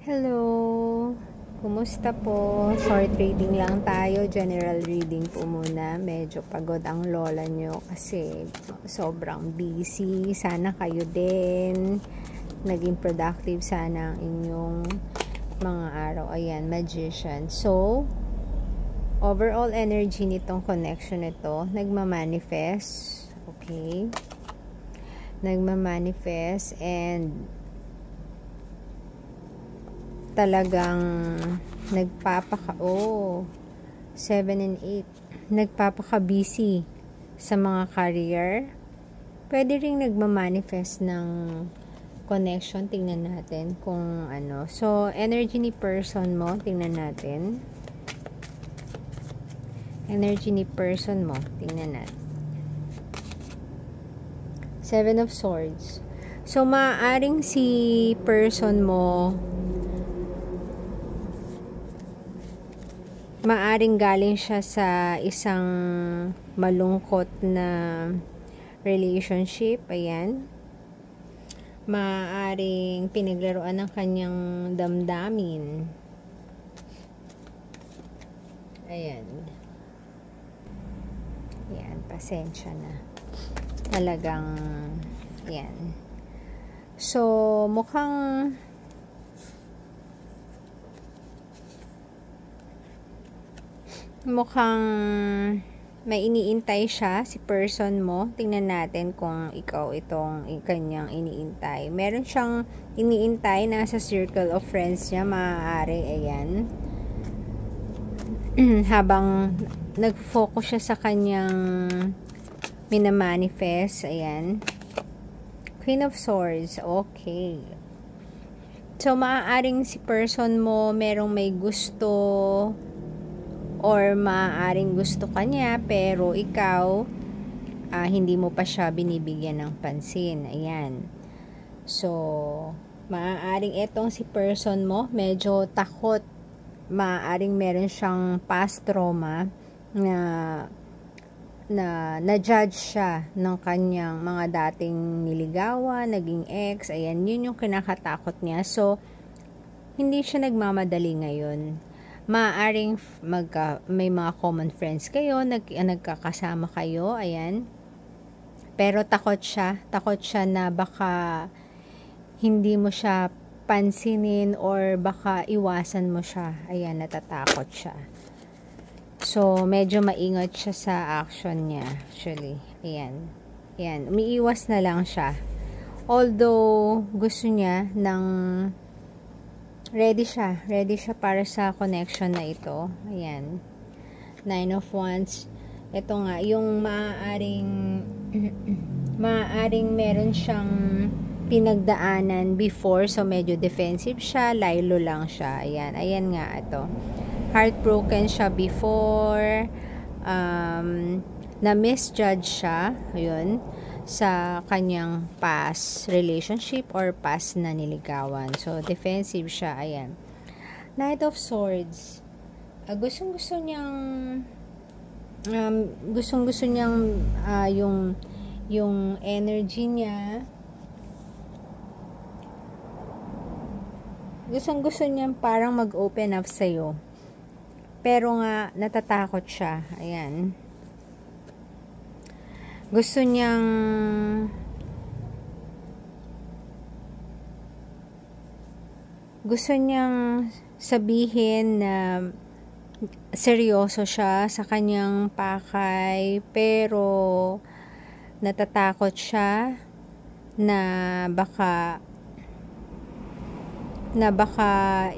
Hello! Kumusta po? Short reading lang tayo. General reading po muna. Medyo pagod ang lola nyo kasi sobrang busy. Sana kayo din. Naging productive sana ang inyong mga araw. Ayan, magician. So, overall energy nitong connection nito, nagmamanifest. Okay? Nagmamanifest and talagang nagpapaka 7 and 8 nagpapaka-busy sa mga career. Pwede ring nagmamanifest ng connection. Tingnan natin kung ano. So, energy ni person mo, tingnan natin. Energy ni person mo, tingnan natin. 7 of Swords. So, maaaring si person mo maaring galing siya sa isang malungkot na relationship. Ayan. Maaring pinaglaruan ng kanyang damdamin. Ayan. Ayan. Pasensya na. Talagang ayan. So, mukhang may iniintay siya, si person mo. Tingnan natin kung ikaw itong kanyang iniintay. Meron siyang iniintay nasa circle of friends niya, maaari, ayan. Habang nag-focus siya sa kanyang minamanifest, ayan. Queen of Swords, okay. So, maaaring si person mo merong may gusto or maaaring gusto ka niya pero ikaw hindi mo pa siya binibigyan ng pansin. Ayan. So, maaaring etong si person mo medyo takot. Maaaring meron siyang past trauma na judge siya ng kanyang mga dating niligawan, naging ex. Ayan, yun yung kinakatakot niya. So, hindi siya nagmamadali ngayon. Maaaring may mga common friends kayo, nagkakasama kayo, ayan. Pero takot siya na baka hindi mo siya pansinin or baka iwasan mo siya. Ayan, natatakot siya. So, medyo maingat siya sa action niya, actually. Ayan. Ayan, umiiwas na lang siya. Although, gusto niya ng ready siya para sa connection na ito. Ayan. 9 of Wands. Ito nga, yung maaaring meron siyang pinagdaanan before. So, medyo defensive siya. Laylo lang siya. Ayan. Ayan nga, ito. Heartbroken siya before. Na-misjudge siya. Ayun. Sa kanyang past relationship or past na niligawan. So, defensive siya. Ayan. Knight of Swords. Gustong-gusto niyang yung energy niya. Gustong-gusto niyang parang mag-open up sa'yo. Pero nga, natatakot siya. Ayan. Gusto niyang sabihin na seryoso siya sa kanyang pakay, pero natatakot siya na baka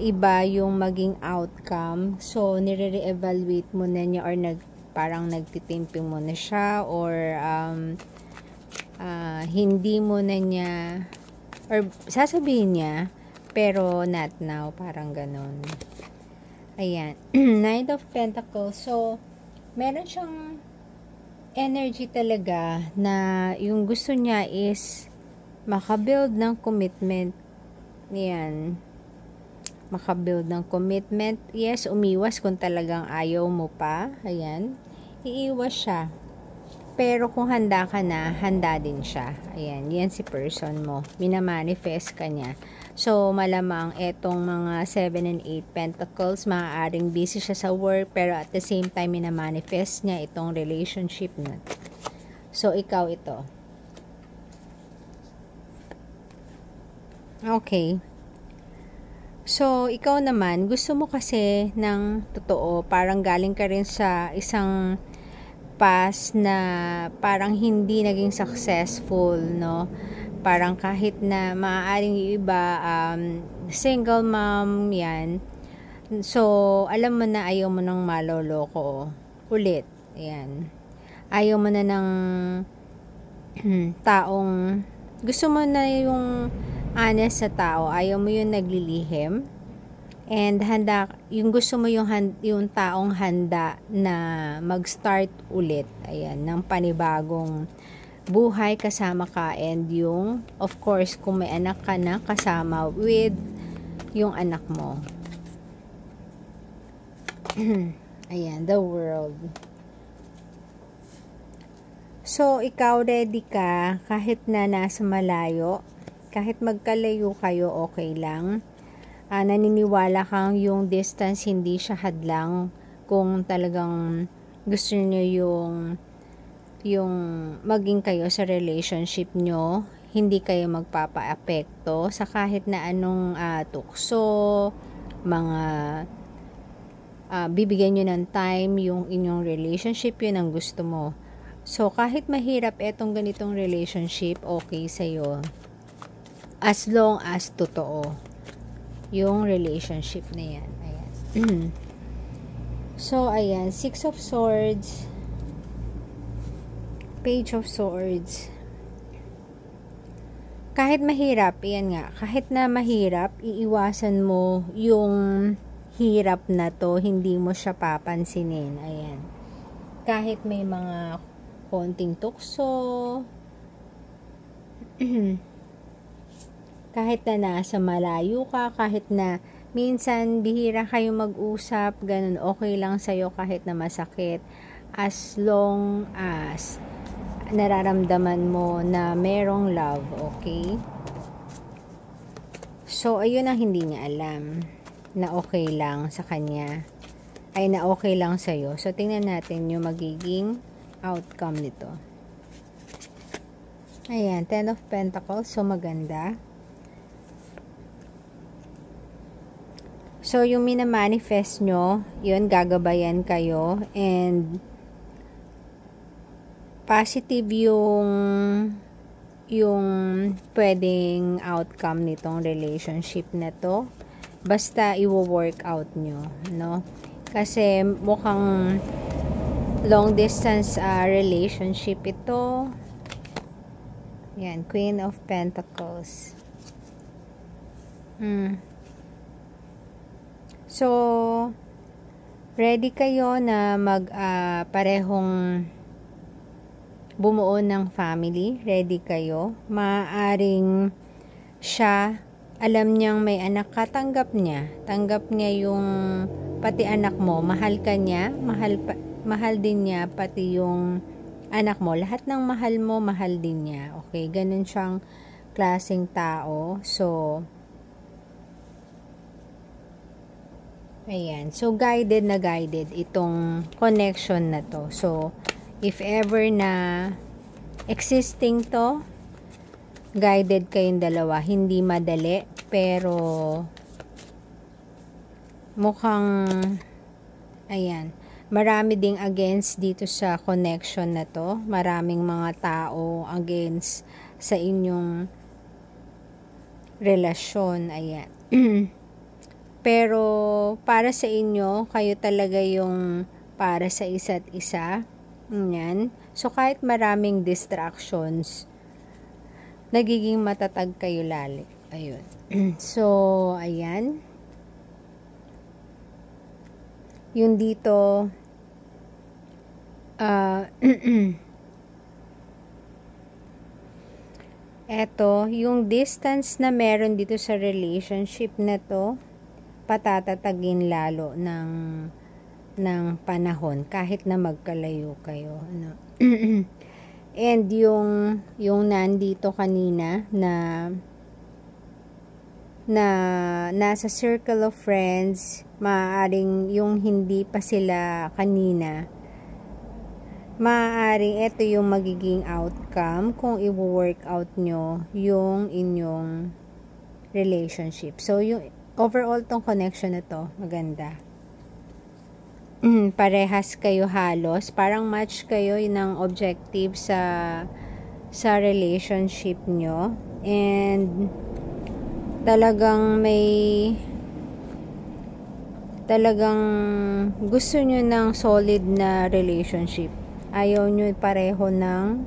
iba yung maging outcome. So, nire-evaluate mo na niya or parang nagtitimping mo na siya or hindi mo na niya or sasabihin niya pero not now, parang ganon. Ayan. Knight of Pentacles. So, meron siyang energy talaga na yung gusto niya is makabuild ng commitment. Ayan. Makabuild ng commitment. Yes, umiwas kung talagang ayaw mo pa. Ayan. Iiwas siya. Pero kung handa ka na, handa din siya. Ayan, yan si person mo. Minamanifest ka niya. So, malamang etong mga 7 and 8 pentacles, maaaring busy siya sa work, pero at the same time, minamanifest niya itong relationship na. So, ikaw ito. Okay. So, ikaw naman, gusto mo kasi ng totoo, parang galing ka rin sa isang past na parang hindi naging successful, no? Parang kahit na maaaring yung iba, single mom, yan. So, alam mo na ayaw mo nang maloloko ulit. Yan. Ayaw mo na ng taong, gusto mo na yung honest sa tao. Ayaw mo yung naglilihim. And yung gusto mo yung taong handa na mag-start ulit. Ayan, ng panibagong buhay kasama ka, and yung, of course, kung may anak ka na, kasama with yung anak mo. Ayan, the world. So, ikaw ready ka, kahit na nasa malayo, kahit magkalayo kayo, okay lang. Naniniwala kang yung distance hindi siya hadlang kung talagang gusto niyo yung maging kayo sa relationship nyo, hindi kayo magpapa-apekto sa kahit na anong tukso, mga bibigyan nyo ng time yung inyong relationship, yun ang gusto mo. So, kahit mahirap etong ganitong relationship, okay sa'yo. As long as totoo yung relationship na yan. Ayan. So, ayan. 6 of Swords, Page of Swords. Kahit mahirap, yan nga, kahit na mahirap, iiwasan mo yung hirap na to, hindi mo siya papansinin. Ayan. Kahit may mga konting tukso, kahit na nasa malayo ka, kahit na minsan bihira kayo mag-usap, ganun, okay lang sa'yo kahit na masakit, as long as nararamdaman mo na merong love, okay? So, ayun ang hindi niya alam, na okay lang sa kanya, ay na okay lang sa'yo. So, tingnan natin yung magiging outcome nito. Ayan, 10 of Pentacles, so maganda. So, yung minamanifest nyo, yun, gagabayan kayo, and positive yung pwedeng outcome nitong relationship na to. Basta i-work out nyo, no? Kasi mukhang long distance relationship ito. Yan, Queen of Pentacles. So, ready kayo na parehong bumuo ng family, ready kayo. Maaaring siya, alam niyang may anak ka, tanggap niya yung pati anak mo, mahal ka niya, mahal din niya pati yung anak mo, lahat ng mahal mo, mahal din niya. Okay, ganun siyang klaseng tao. So, ayan, so guided itong connection na to. So, if ever na existing to, guided kayong dalawa. Hindi madali, pero mukhang, ayan, marami ding against dito sa connection na to. Maraming mga tao against sa inyong relasyon. Ayan. Pero para sa inyo, kayo talaga yung para sa isa't isa. Yan. So, kahit maraming distractions, nagiging matatag kayo lalo. Ayun. So, ayan. Yung dito, eto, yung distance na meron dito sa relationship na to, patatatagin lalo ng panahon kahit na magkalayo kayo, ano. And yung nandito kanina na na nasa circle of friends, maaaring yung hindi pa sila kanina, maaaring ito yung magiging outcome kung i-work out nyo yung inyong relationship. So, yung overall tong connection na to, maganda. Parehas kayo halos, parang match kayo ng objective sa relationship nyo, and talagang gusto nyo ng solid na relationship. Ayaw nyo pareho ng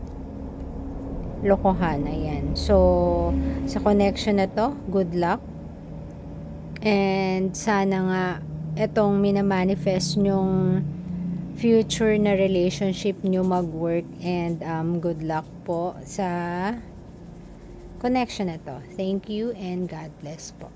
lokohan. Ayan. So, sa connection na to, good luck. And sana nga itong minamanifest nyong future na relationship nyo mag-work, and good luck po sa connection na to. Thank you and God bless po.